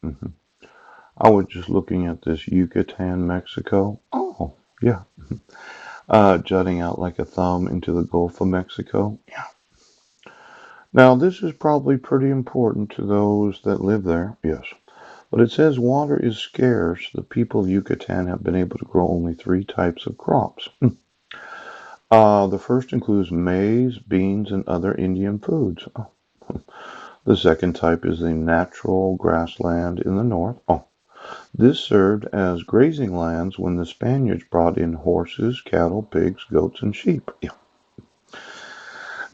hmm I was just looking at this Yucatan, Mexico. Oh, yeah. Jutting out like a thumb into the Gulf of Mexico. Now, this is probably pretty important to those that live there. Yes. But it says water is scarce. The people of Yucatan have been able to grow only three types of crops. The first includes maize, beans, and other Indian foods. Oh. The second type is the natural grassland in the north. Oh. This served as grazing lands when the Spaniards brought in horses, cattle, pigs, goats, and sheep. Yeah.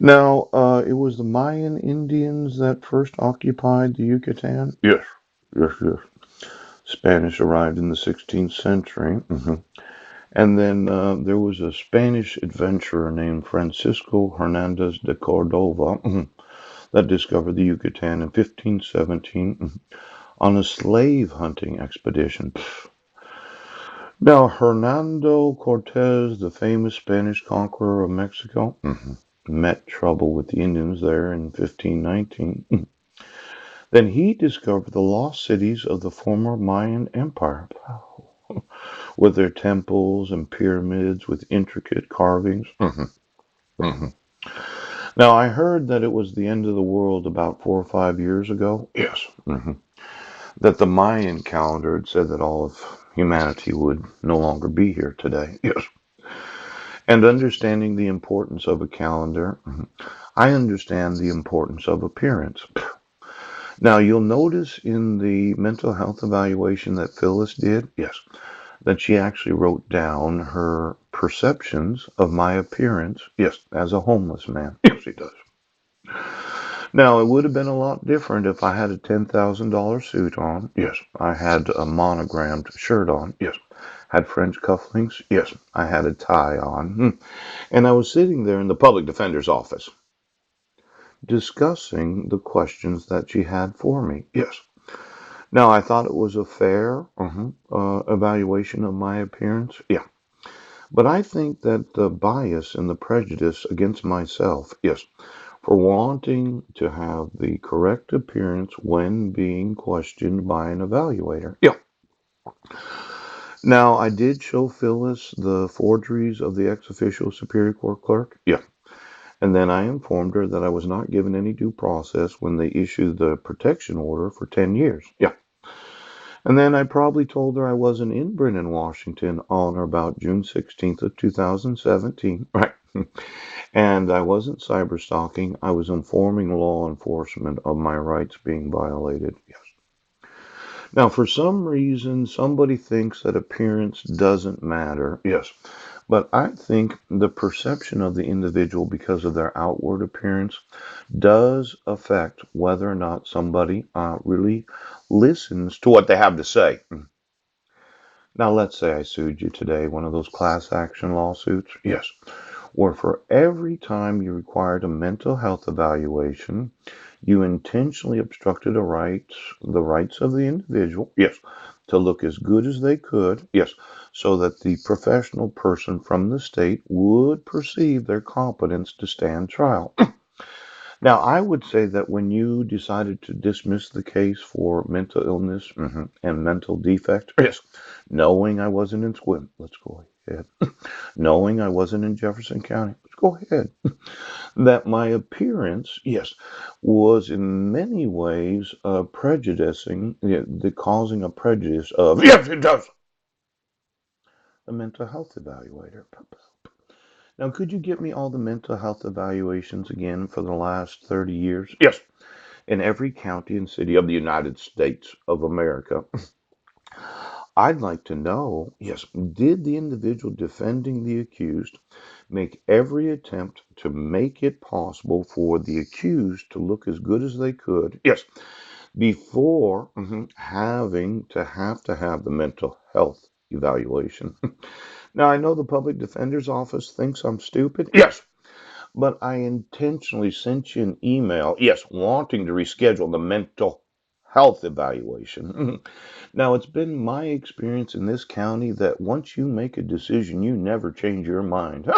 Now, it was the Mayan Indians that first occupied the Yucatan. Yes, yes, yes. Spanish arrived in the 16th century. And then there was a Spanish adventurer named Francisco Hernandez de Cordova that discovered the Yucatan in 1517 on a slave hunting expedition. Now, Hernando Cortez, the famous Spanish conqueror of Mexico, met trouble with the Indians there in 1519. Then he discovered the lost cities of the former Mayan Empire with their temples and pyramids with intricate carvings. Now, I heard that it was the end of the world about 4 or 5 years ago. Yes. That the Mayan calendar had said that all of humanity would no longer be here today. Yes. And understanding the importance of a calendar, I understand the importance of appearance. Now, you'll notice in the mental health evaluation that Phyllis did, yes, that she actually wrote down her perceptions of my appearance, yes, as a homeless man. Yes, she does. Now, it would have been a lot different if I had a $10,000 suit on. Yes. I had a monogrammed shirt on. Yes. Had French cufflinks. Yes. I had a tie on. And I was sitting there in the public defender's office discussing the questions that she had for me. Yes. Now, I thought it was a fair evaluation of my appearance. Yeah. But I think that the bias and the prejudice against myself, yes, for wanting to have the correct appearance when being questioned by an evaluator. Yeah. Now, I did show Phyllis the forgeries of the ex-officio Superior Court clerk. Yeah. And then I informed her that I was not given any due process when they issued the protection order for 10 years. Yeah. And then I probably told her I wasn't in Brennan, Washington on or about June 16th of 2017. Right. And I wasn't cyber stalking. I was informing law enforcement of my rights being violated. Yes. Now, for some reason, somebody thinks that appearance doesn't matter. Yes. But I think the perception of the individual because of their outward appearance does affect whether or not somebody really listens to what they have to say. Now, let's say I sued you today, one of those class action lawsuits. Yes. Where for every time you required a mental health evaluation, you intentionally obstructed the rights of the individual, yes, to look as good as they could, yes, so that the professional person from the state would perceive their competence to stand trial. Now, I would say that when you decided to dismiss the case for mental illness and mental defect, yes, knowing I wasn't in Squim, let's go ahead, knowing I wasn't in Jefferson County, let's go ahead, that my appearance, yes, was in many ways prejudicing, the causing a prejudice of, yes, it does, a mental health evaluator. Now, could you give me all the mental health evaluations again for the last 30 years? Yes. In every county and city of the United States of America. I'd like to know, yes, did the individual defending the accused make every attempt to make it possible for the accused to look as good as they could? Yes, before having to have the mental health evaluation. Now, I know the public defender's office thinks I'm stupid. Yes. But I intentionally sent you an email, yes, wanting to reschedule the mental health evaluation. Now, it's been my experience in this county that once you make a decision, you never change your mind.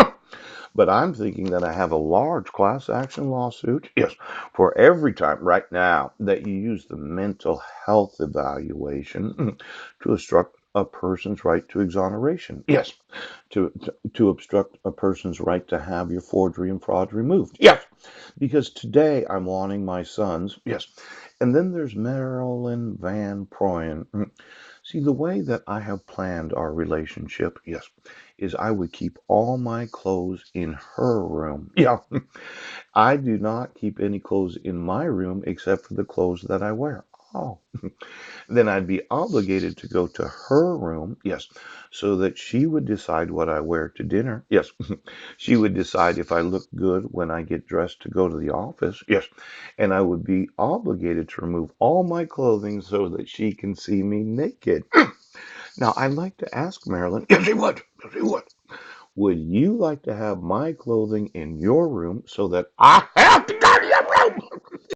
But I'm thinking that I have a large class action lawsuit, yes, for every time right now that you use the mental health evaluation to obstruct a person's right to exoneration. Yes, to obstruct a person's right to have your forgery and fraud removed. Yes, because today I'm wanting my sons. Yes. And then there's Marilyn Van Proyen. See, the way that I have planned our relationship, yes, is I would keep all my clothes in her room. Yeah. I do not keep any clothes in my room except for the clothes that I wear. Oh, then I'd be obligated to go to her room, yes, so that she would decide what I wear to dinner. Yes, she would decide if I look good when I get dressed to go to the office. Yes, and I would be obligated to remove all my clothing so that she can see me naked. Now, I'd like to ask Marilyn, yes, she would, yes, she would you like to have my clothing in your room so that I have to go?